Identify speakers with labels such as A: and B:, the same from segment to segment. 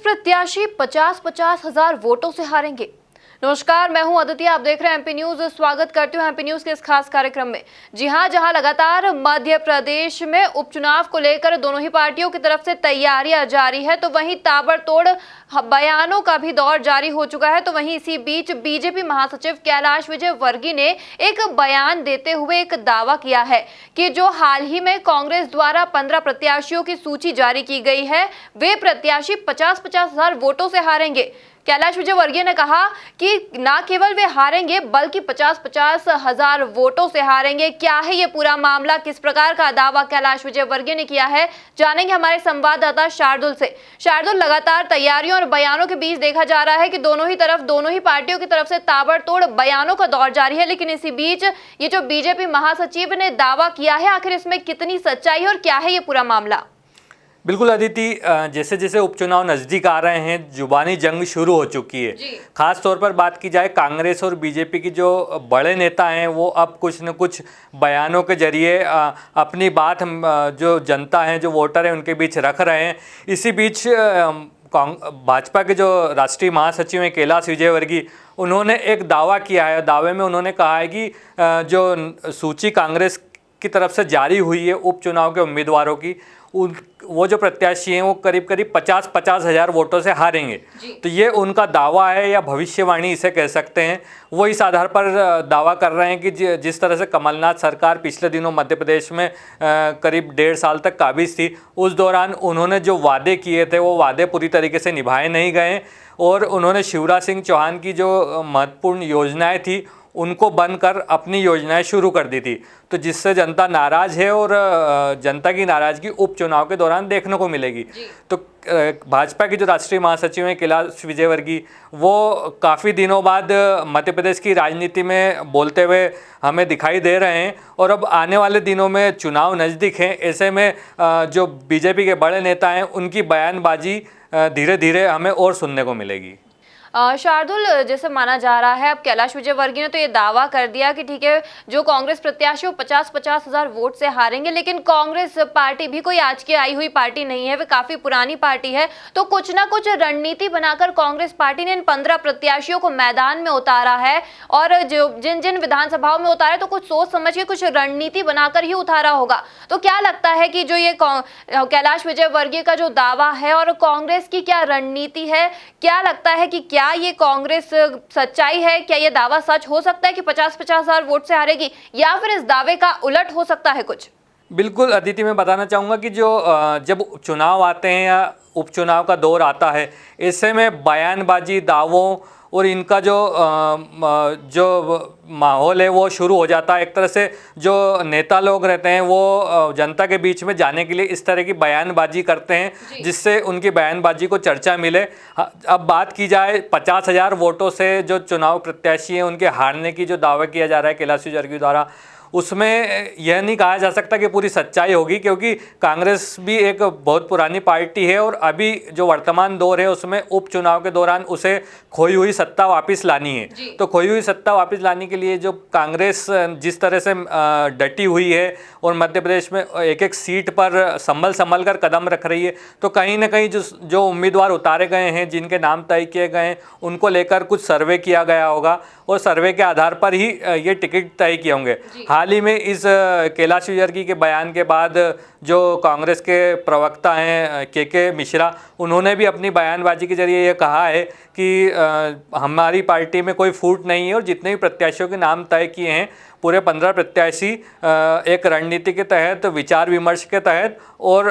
A: प्रत्याशी 50-50 हजार वोटों से हारेंगे। नमस्कार, मैं हूं अदिति, आप देख रहे हैं एमपी न्यूज। स्वागत करती हूं एमपी न्यूज के इस खास कार्यक्रम में। जी हां, जहां लगातार मध्य प्रदेश में उपचुनाव को लेकर दोनों ही पार्टियों की तरफ से तैयारियां जारी है, तो वहीं ताबड़तोड़ बयानों का भी दौर जारी हो चुका है। तो वहीं इसी बीच बीजेपी महासचिव कैलाश विजयवर्गीय ने एक बयान देते हुए एक दावा किया है कि जो हाल ही में कांग्रेस द्वारा 15 प्रत्याशियों की सूची जारी की गई है, वे प्रत्याशी 50-50 हजार वोटों से हारेंगे। कैलाश विजयवर्गीय ने कहा कि न केवल वे हारेंगे बल्कि 50-50 हजार वोटों से हारेंगे। क्या है ये पूरा मामला, किस प्रकार का दावा कैलाश विजयवर्गीय ने किया है, जानेंगे हमारे संवाददाता शार्दुल से। शार्दुल, लगातार तैयारियों और बयानों के बीच देखा जा रहा है कि दोनों ही पार्टियों की तरफ से ताबड़तोड़ बयानों का दौर जारी है, लेकिन इसी बीच ये जो बीजेपी महासचिव ने दावा किया है, आखिर इसमें कितनी सच्चाई है और क्या है ये पूरा मामला?
B: बिल्कुल अदिति, जैसे जैसे उपचुनाव नज़दीक आ रहे हैं, जुबानी जंग शुरू हो चुकी है। खास तौर पर बात की जाए कांग्रेस और बीजेपी की जो बड़े नेता हैं, वो अब कुछ न कुछ बयानों के जरिए अपनी बात जो जनता है, जो वोटर हैं, उनके बीच रख रहे हैं। इसी बीच भाजपा के जो राष्ट्रीय महासचिव हैं कैलाश विजयवर्गीय, उन्होंने एक दावा किया है। दावे में उन्होंने कहा है कि जो सूची कांग्रेस की तरफ से जारी हुई है उपचुनाव के उम्मीदवारों की, वो जो प्रत्याशी हैं वो करीब 50-50 हजार वोटों से हारेंगे। तो ये उनका दावा है या भविष्यवाणी इसे कह सकते हैं। वो इस आधार पर दावा कर रहे हैं कि जिस तरह से कमलनाथ सरकार पिछले दिनों मध्य प्रदेश में करीब 1.5 साल तक काबिज थी, उस दौरान उन्होंने जो वादे किए थे वो वादे पूरी तरीके से निभाए नहीं गए और उन्होंने शिवराज सिंह चौहान की जो महत्वपूर्ण योजनाएँ थी उनको बंद कर अपनी योजनाएं शुरू कर दी थी, तो जिससे जनता नाराज़ है और जनता की नाराज़गी उपचुनाव के दौरान देखने को मिलेगी। तो भाजपा की जो राष्ट्रीय महासचिव हैं कैलाश विजयवर्गीय, वो काफ़ी दिनों बाद मध्य प्रदेश की राजनीति में बोलते हुए हमें दिखाई दे रहे हैं और अब आने वाले दिनों में चुनाव नज़दीक हैं। ऐसे में जो बीजेपी के बड़े नेता हैं, उनकी बयानबाजी धीरे धीरे हमें और सुनने को मिलेगी।
A: शार्दुल, जैसे माना जा रहा है, अब कैलाश विजयवर्गीय ने तो ये दावा कर दिया कि ठीक है, जो कांग्रेस प्रत्याशी वो 50-50 हजार वोट से हारेंगे, लेकिन कांग्रेस पार्टी भी कोई आज की आई हुई पार्टी नहीं है, वे काफी पुरानी पार्टी है। तो कुछ ना कुछ रणनीति बनाकर कांग्रेस पार्टी ने इन 15 प्रत्याशियों को मैदान में उतारा है और जो जिन जिन विधानसभाओं में उतारा है, तो कुछ सोच समझ के कुछ रणनीति बनाकर ही उतारा होगा। तो क्या लगता है कि जो ये कैलाश विजयवर्गीय का जो दावा है और कांग्रेस की क्या रणनीति है, क्या लगता है कि क्या ये कांग्रेस सच्चाई है? क्या ये दावा सच हो सकता है कि 50-50 हजार वोट से हारेगी, या फिर इस दावे का उलट हो सकता है कुछ?
B: बिल्कुल अदिति, मैं बताना चाहूँगा कि जो जब चुनाव आते हैं या उपचुनाव का दौर आता है, ऐसे में बयानबाजी, दावों और इनका जो माहौल है वो शुरू हो जाता है। एक तरह से जो नेता लोग रहते हैं वो जनता के बीच में जाने के लिए इस तरह की बयानबाजी करते हैं, जिससे उनकी बयानबाजी को चर्चा मिले। अब बात की जाए 50 हजार वोटों से जो चुनाव प्रत्याशी हैं उनके हारने की जो दावा किया जा रहा है कैलाश विजयवर्गीय द्वारा, उसमें यह नहीं कहा जा सकता कि पूरी सच्चाई होगी, क्योंकि कांग्रेस भी एक बहुत पुरानी पार्टी है और अभी जो वर्तमान दौर है उसमें उपचुनाव के दौरान उसे खोई हुई सत्ता वापस लानी है। तो खोई हुई सत्ता वापस लाने के लिए जो कांग्रेस जिस तरह से डटी हुई है और मध्य प्रदेश में एक एक सीट पर संभल कर कदम रख रही है, तो कहीं ना कहीं जो उम्मीदवार उतारे गए हैं, जिनके नाम तय किए गए हैं, उनको लेकर कुछ सर्वे किया गया होगा और सर्वे के आधार पर ही ये टिकट तय किए होंगे। हाल ही में इस कैलाश विजयवर्गीय के बयान के बाद जो कांग्रेस के प्रवक्ता हैं के मिश्रा, उन्होंने भी अपनी बयानबाजी के जरिए ये कहा है कि हमारी पार्टी में कोई फूट नहीं है और जितने भी प्रत्याशियों के नाम तय किए हैं, पूरे 15 प्रत्याशी एक रणनीति के तहत, विचार विमर्श के तहत और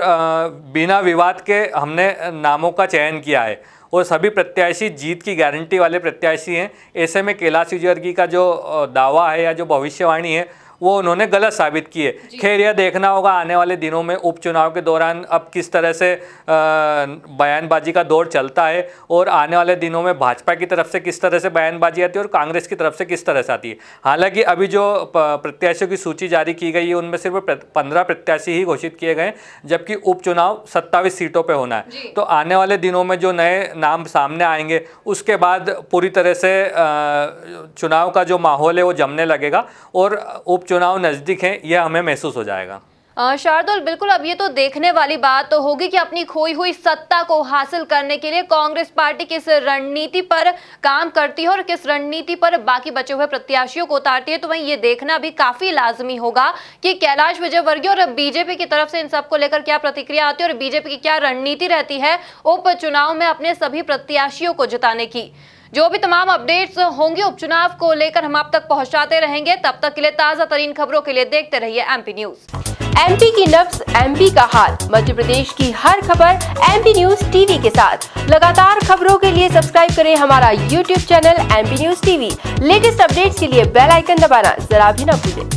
B: बिना विवाद के हमने नामों का चयन किया है और सभी प्रत्याशी जीत की गारंटी वाले प्रत्याशी हैं। ऐसे में कैलाश विजयवर्गीय का जो दावा है या जो भविष्यवाणी है वो उन्होंने गलत साबित की है। खैर, यह देखना होगा आने वाले दिनों में उपचुनाव के दौरान अब किस तरह से बयानबाजी का दौर चलता है और आने वाले दिनों में भाजपा की तरफ से किस तरह से बयानबाजी आती है और कांग्रेस की तरफ से किस तरह से आती है। हालांकि अभी जो प्रत्याशियों की सूची जारी की गई है उनमें सिर्फ 15 प्रत्याशी ही घोषित किए गए, जबकि उपचुनाव 27 सीटों पर होना है। तो आने वाले दिनों में जो नए नाम सामने आएंगे उसके बाद पूरी तरह से चुनाव का जो माहौल है वो जमने लगेगा और चुनाव नज़दीक है, यह हमें महसूस हो जाएगा।
A: शार्दुल, बिल्कुल अब ये तो देखने वाली बात तो होगी कि अपनी खोई हुई सत्ता को हासिल करने के लिए कांग्रेस पार्टी किस रणनीति पर काम करती है और किस रणनीति पर बाकी बचे हुए प्रत्याशियों को उतारती है। तो वहीं ये देखना भी काफी लाजमी होगा कि कैलाश विजयवर्गीय और बीजेपी की तरफ से इन सबको लेकर क्या प्रतिक्रिया आती है और बीजेपी की क्या रणनीति रहती है उपचुनाव में अपने सभी प्रत्याशियों को जिताने की। जो भी तमाम अपडेट्स होंगे उपचुनाव को लेकर हम आप तक पहुंचाते रहेंगे। तब तक के लिए ताजा तरीन खबरों के लिए देखते रहिए एमपी न्यूज।
C: एमपी की नब्ज, एमपी का हाल, मध्य प्रदेश की हर खबर एमपी न्यूज टीवी के साथ। लगातार खबरों के लिए सब्सक्राइब करें हमारा YouTube channel MP news TV. Latest updates के लिए बेल आइकन दबाना जरा भी न भूलें।